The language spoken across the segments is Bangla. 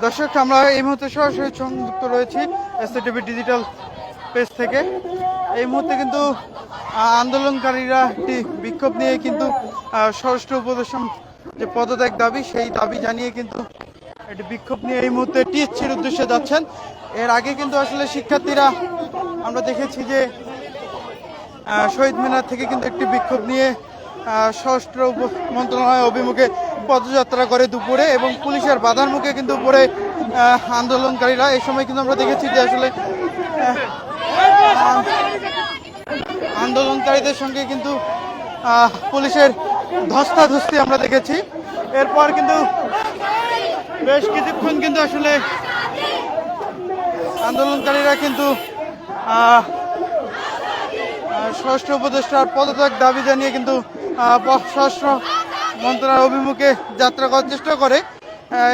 দর্শক, আমরা এই মুহূর্তে সরাসরি সংযুক্ত রয়েছি এসটিভি ডিজিটাল পেজ থেকে। এই মুহূর্তে কিন্তু আন্দোলনকারীরা একটি বিক্ষোভ নিয়ে কিন্তু স্বরাষ্ট্র উপদেষ্টার যে পদত্যাগ দাবি, সেই দাবি জানিয়ে কিন্তু একটি বিক্ষোভ নিয়ে এই মুহূর্তে টিএসসির উদ্দেশ্যে যাচ্ছেন। এর আগে কিন্তু আসলে শিক্ষার্থীরা আমরা দেখেছি যে শহীদ মিনার থেকে কিন্তু একটি বিক্ষোভ নিয়ে স্বরাষ্ট্র মন্ত্রণালয় অভিমুখে পদযাত্রা করে দুপুরে, এবং পুলিশের বাধার মুখে কিন্তু উপরে আন্দোলনকারীরা। এই সময় কিন্তু আমরা দেখেছি যে আসলে আন্দোলনকারীদের সঙ্গে কিন্তু পুলিশের ধস্তাধস্তি আমরা দেখেছি। এরপর কিন্তু বেশ কিছুক্ষণ কিন্তু আসলে আন্দোলনকারীরা কিন্তু স্বরাষ্ট্র উপদেষ্টার পদত্যাগ দাবি জানিয়ে কিন্তু স্বরাষ্ট্র মন্ত্রণালয়ের অভিমুখে যাত্রা করার চেষ্টা করে।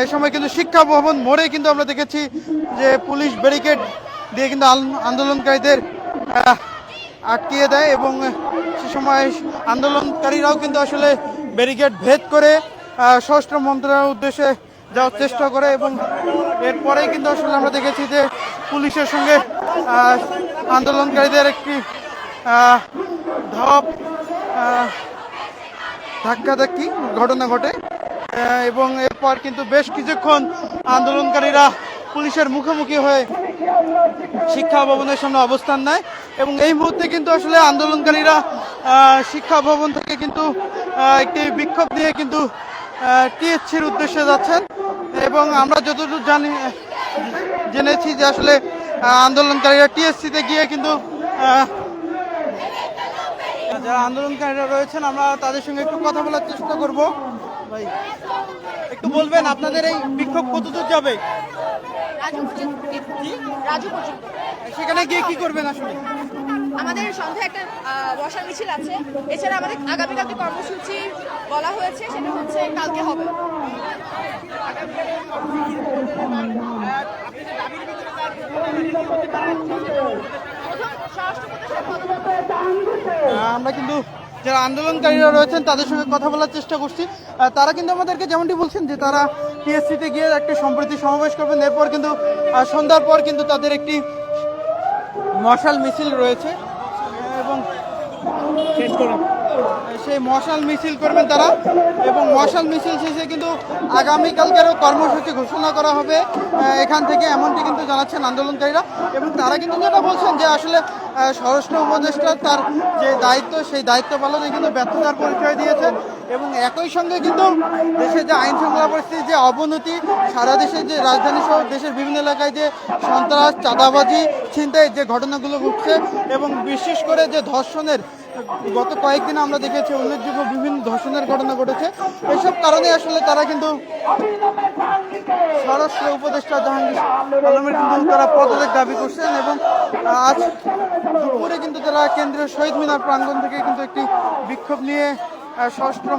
এ সময় কিন্তু শিক্ষা ভবন মোড়ে কিন্তু আমরা দেখেছি যে পুলিশ ব্যারিকেড দিয়ে কিন্তু আন্দোলনকারীদের আটকিয়ে দেয়, এবং সে সময় আন্দোলনকারীরাও কিন্তু আসলে ব্যারিকেড ভেদ করে স্বরাষ্ট্র মন্ত্রণালয়ের উদ্দেশ্যে যাওয়ার চেষ্টা করে, এবং এরপরেই কিন্তু আসলে আমরা দেখেছি যে পুলিশের সঙ্গে আন্দোলনকারীদের একটি ধাক্কাধাক্কি ঘটনা ঘটে, এবং এরপর কিন্তু বেশ কিছুক্ষণ আন্দোলনকারীরা পুলিশের মুখোমুখি হয়ে শিক্ষা ভবনের সামনে অবস্থান নেয়। এবং এই মুহূর্তে কিন্তু আসলে আন্দোলনকারীরা শিক্ষা ভবন থেকে কিন্তু একটি বিক্ষোভ নিয়ে কিন্তু টিএসসির উদ্দেশ্যে যাচ্ছেন, এবং আমরা যতটুকু জেনেছি যে আসলে আন্দোলনকারীরা টিএসসিতে গিয়ে কিন্তু যারা আন্দোলনকারীরা রয়েছেন আমরা তাদের সঙ্গে একটু কথা বলার চেষ্টা করব। ভাই, একটু বলবেন আপনাদের এই বিক্ষোভ কতদূর যাবে? সেখানে গিয়ে কি করবেন আসলে? আমাদের সন্ধ্যায় একটা বসার মিছিল আছে, এছাড়া আমাদের আগামীকালকে কর্মসূচি বলা হয়েছে, সেটা হচ্ছে কালকে হবে। আমরা কিন্তু যারা আন্দোলনকারীরা রয়েছেন তাদের সঙ্গে কথা বলার চেষ্টা করছি। তারা কিন্তু আমাদেরকে যেমনটি বলছেন যে তারা টিএসসিতে গিয়ে একটি সম্প্রীতি সমাবেশ করবেন। এরপর কিন্তু সন্ধ্যার পর কিন্তু তাদের একটি মশাল মিছিল রয়েছে, এবং সেই মশাল মিছিল করবেন তারা, এবং মশাল মিছিল শেষে কিন্তু আগামীকালকেরও কর্মসূচি ঘোষণা করা হবে এখান থেকে, এমনটি কিন্তু জানাচ্ছেন আন্দোলনকারীরা। এবং তারা কিন্তু যেটা বলছেন যে আসলে স্বরাষ্ট্র উপদেষ্টা তার যে দায়িত্ব, সেই দায়িত্ব পালনে কিন্তু ব্যর্থতার পরিচয় দিয়েছে, এবং একই সঙ্গে কিন্তু দেশের যে আইন শৃঙ্খলা পরিস্থিতির যে অবনতি, সারা দেশের যে রাজধানী সহ দেশের বিভিন্ন এলাকায় যে সন্ত্রাস, চাঁদাবাজি, ছিনতাইয়ের যে ঘটনাগুলো ঘটছে, এবং বিশেষ করে যে ধর্ষণের গত কয়েকদিন আমরা দেখেছি উল্লেখযোগ্য বিভিন্ন ধর্ষণের ঘটনা ঘটেছে। এসব কারণে আসলে তারা কিন্তু স্বরাষ্ট্র উপদেষ্টা জাহাঙ্গীর আলমের কিন্তু তারা পদত্যাগ দাবি করছেন, এবং আজ দুপুরে কিন্তু তারা কেন্দ্রীয় শহীদ মিনার প্রাঙ্গণ থেকে কিন্তু একটি বিক্ষোভ নিয়ে স্বরাষ্ট্র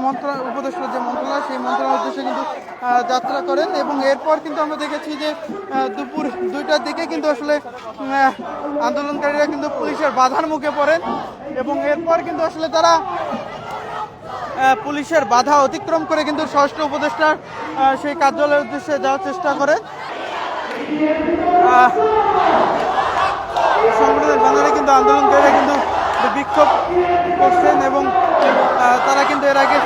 উপদেষ্টার যে মন্ত্রণালয়, সেই মন্ত্রণালয়ের উদ্দেশ্যে কিন্তু যাত্রা করেন। এবং এরপর কিন্তু আমরা দেখেছি যে দুপুর 2টার দিকে কিন্তু আসলে আন্দোলনকারীরা কিন্তু পুলিশের বাধার মুখে পড়েন, এবং এরপর কিন্তু আসলে তারা পুলিশের বাধা অতিক্রম করে কিন্তু স্বরাষ্ট্র উপদেষ্টার সেই কার্যালয়ের উদ্দেশ্যে যাওয়ার চেষ্টা করে। সংগঠনের ব্যানারে কিন্তু আন্দোলনকারীরা কিন্তু বিক্ষোভ করছেন, এবং তারা কিন্তু এর আগে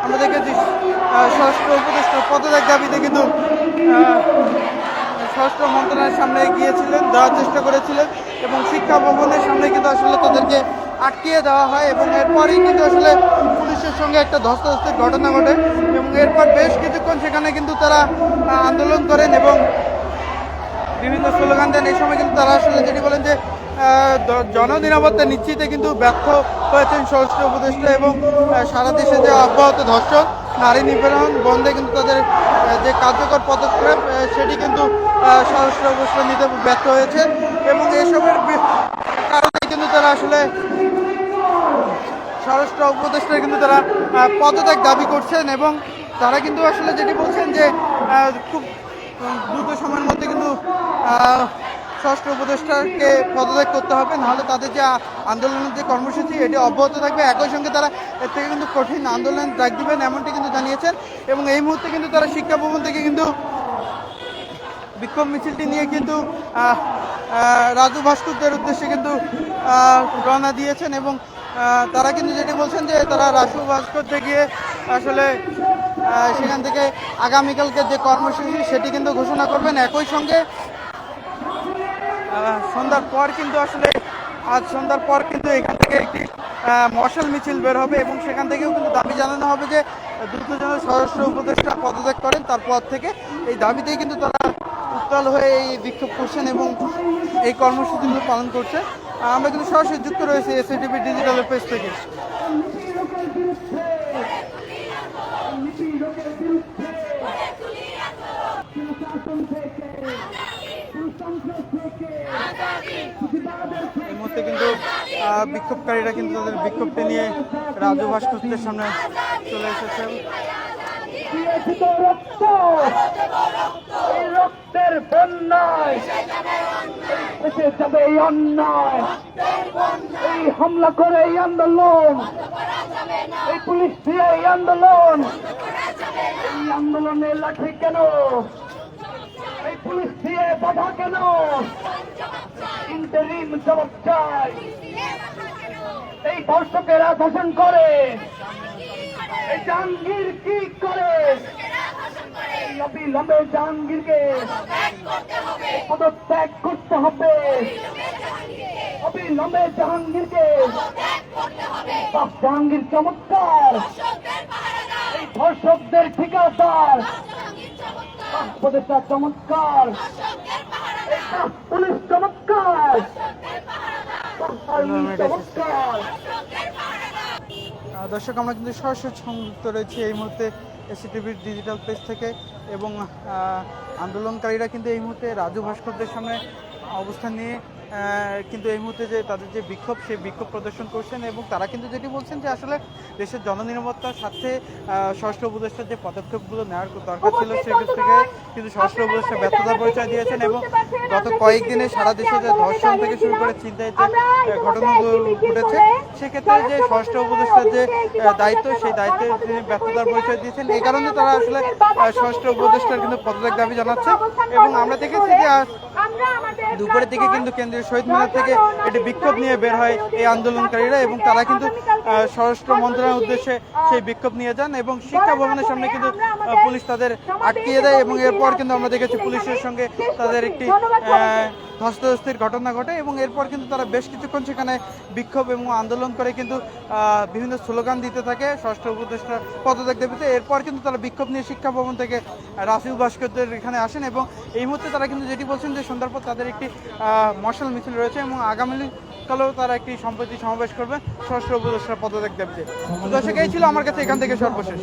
আমরা দেখেছি স্বরাষ্ট্র উপদেষ্টার পদত্যাগ দাবিতে কিন্তু স্বরাষ্ট্র মন্ত্রণালয়ের সামনে গিয়েছিলেন, দেওয়ার চেষ্টা করেছিলেন, এবং শিক্ষা ভবনের সামনে কিন্তু আসলে তাদেরকে আটকিয়ে দেওয়া হয়, এবং এরপরই কিন্তু আসলে পুলিশের সঙ্গে একটা ধস্তাধস্তির ঘটনা ঘটে, এবং এরপর বেশ কিছুক্ষণ সেখানে কিন্তু তারা আন্দোলন করেন এবং বিভিন্ন স্লোগান দেন। এই সময় কিন্তু তারা আসলে যেটি বলেন যে জননিরাপত্তা নিশ্চিতে কিন্তু ব্যর্থ হয়েছেন স্বরাষ্ট্র উপদেষ্টা, এবং সারা দেশে যে অব্যাহত ধর্ষণ, নারী নিপীড়ন বন্ধে কিন্তু তাদের যে কার্যকর পদক্ষেপ সেটি কিন্তু স্বরাষ্ট্র উপদেষ্টা নিতে ব্যর্থ হয়েছে, এবং এসবের কারণে কিন্তু তারা আসলে স্বরাষ্ট্র উপদেষ্টার কিন্তু তারা পদত্যাগ দাবি করছেন, এবং তারা কিন্তু আসলে যেটি বলছেন যে খুব দ্রুত সময়ের মধ্যে কিন্তু স্বরাষ্ট্র উপদেষ্টাকে পদত্যাগ করতে হবে, নাহলে তাদের যে আন্দোলনের যে কর্মসূচি এটি অব্যাহত থাকবে। একই সঙ্গে তারা এর থেকে কিন্তু কঠিন আন্দোলন ডাক দিবেন এমনটি কিন্তু জানিয়েছেন। এবং এই মুহূর্তে কিন্তু তারা শিক্ষা ভবন থেকে কিন্তু বিক্ষোভ মিছিলটি নিয়ে কিন্তু রাজু ভাস্করদের উদ্দেশ্যে কিন্তু রওনা দিয়েছেন। এবং তারা কিন্তু যেটি বলছেন যে তারা রাজু ভাস্কর্যে গিয়ে আসলে সেখান থেকে আগামীকালকে যে কর্মসূচি সেটি কিন্তু ঘোষণা করবেন। একই সঙ্গে সন্ধ্যার পর কিন্তু আসলে আজ সন্ধ্যার পর কিন্তু এখান থেকে একটি মশাল মিছিল বের হবে এবং সেখান থেকেও কিন্তু দাবি জানানো হবে যে দ্রুত যেন স্বরাষ্ট্র উপদেষ্টা পদত্যাগ করেন। তারপর থেকে এই দাবিতেই কিন্তু তারা উত্তাল হয়ে এই বিক্ষোভ করছেন এবং এই কর্মসূচিগুলো পালন করছে। আমরা কিন্তু সরাসরি যুক্ত রয়েছি এসএটিভি ডিজিটাল পেজ থেকে। এই মুহূর্তে কিন্তু বিক্ষোভকারীরা কিন্তু তাদের বিক্ষোভটি নিয়ে রাজু ভাস্কর্যের সামনে চলে এসেছেন। রক্তের বন্যায় এসে যাবে এই অন্যায়, এই হামলা করে এই আন্দোলন, এই পুলিশ দিয়ে এই আন্দোলন, এই আন্দোলনে লাঠি কেন, এই পুলিশ দিয়ে বাধা কেন, ইন্টারিম জবাব চাই। এই ধর্ষকেরা ধর্ষণ করে, এই জাহাঙ্গীর কি করে, অবিলম্বে জাহাঙ্গীরকে পদত্যাগ করতে হবে, অবিলম্বে জাহাঙ্গীরকে। জাহাঙ্গীর চমৎকার, এই ধর্ষকদের ঠিকাদার, উপদেষ্টা চমৎকার, পুলিশ চমৎকার, চমৎকার। দর্শক, আমরা কিন্তু সরাসরি সংযুক্ত রয়েছি এই মুহূর্তে এসএটিভির ডিজিটাল পেজ থেকে এবং আন্দোলনকারীরা কিন্তু এই মুহূর্তে রাজু ভাস্করদের সামনে অবস্থান নিয়ে কিন্তু এই মুহূর্তে যে তাদের যে বিক্ষোভ সেই বিক্ষোভ প্রদর্শন করছেন এবং তারা কিন্তু যেটি বলছেন যে আসলে দেশের জননিরাপত্তার স্বার্থে স্বরাষ্ট্র উপদেষ্টার যে পদক্ষেপগুলো নেওয়ার দরকার ছিল সেক্ষেত্রে থেকে কিন্তু স্বরাষ্ট্র উপদেষ্টা ব্যর্থতার পরিচয় দিয়েছেন। এবং গত কয়েকদিনে সারা দেশে যে ধর্ষণ থেকে শুরু করে ছিনতাইয়ের যে ঘটনাগুলো ঘটেছে সেক্ষেত্রে যে স্বরাষ্ট্র উপদেষ্টার যে দায়িত্ব সেই দায়িত্বে তিনি ব্যর্থতার পরিচয় দিয়েছেন। এই কারণে তারা আসলে স্বরাষ্ট্র উপদেষ্টার কিন্তু পদত্যাগ দাবি জানাচ্ছে। এবং আমরা দেখেছি যে দুপুরের দিকে কিন্তু কেন্দ্রীয় শহীদ মিনার থেকে এটি বিক্ষোভ নিয়ে বের হয় এই আন্দোলনকারীরা এবং তারা কিন্তু স্বরাষ্ট্র মন্ত্রণালয়ের উদ্দেশ্যে সেই বিক্ষোভ নিয়ে যান এবং শিক্ষা ভবনের সামনে কিন্তু পুলিশ তাদের আটকিয়ে দেয়। এবং এরপর কিন্তু আমরা দেখেছি পুলিশের সঙ্গে তাদের একটি ধস্তাধস্তির ঘটনা ঘটে এবং এরপর কিন্তু তারা বেশ কিছুক্ষণ সেখানে বিক্ষোভ এবং আন্দোলন করে কিন্তু বিভিন্ন স্লোগান দিতে থাকে স্বরাষ্ট্র উপদেষ্টার পদত্যাগ দাবিতে। এরপর কিন্তু তারা বিক্ষোভ নিয়ে শিক্ষা ভবন থেকে রাজু ভাস্করদের এখানে আসেন এবং এই মুহূর্তে তারা কিন্তু যেটি বলছেন যে সন্ধ্যার পর তাদের একটি মশাল মিছিল রয়েছে এবং আগামীকালেও তারা একটি সম্প্রীতি সমাবেশ করবে স্বরাষ্ট্র উপদেষ্টার পদত্যাগ দাবিতে। দর্শক, এই ছিল আমার কাছে এখান থেকে সর্বশেষ।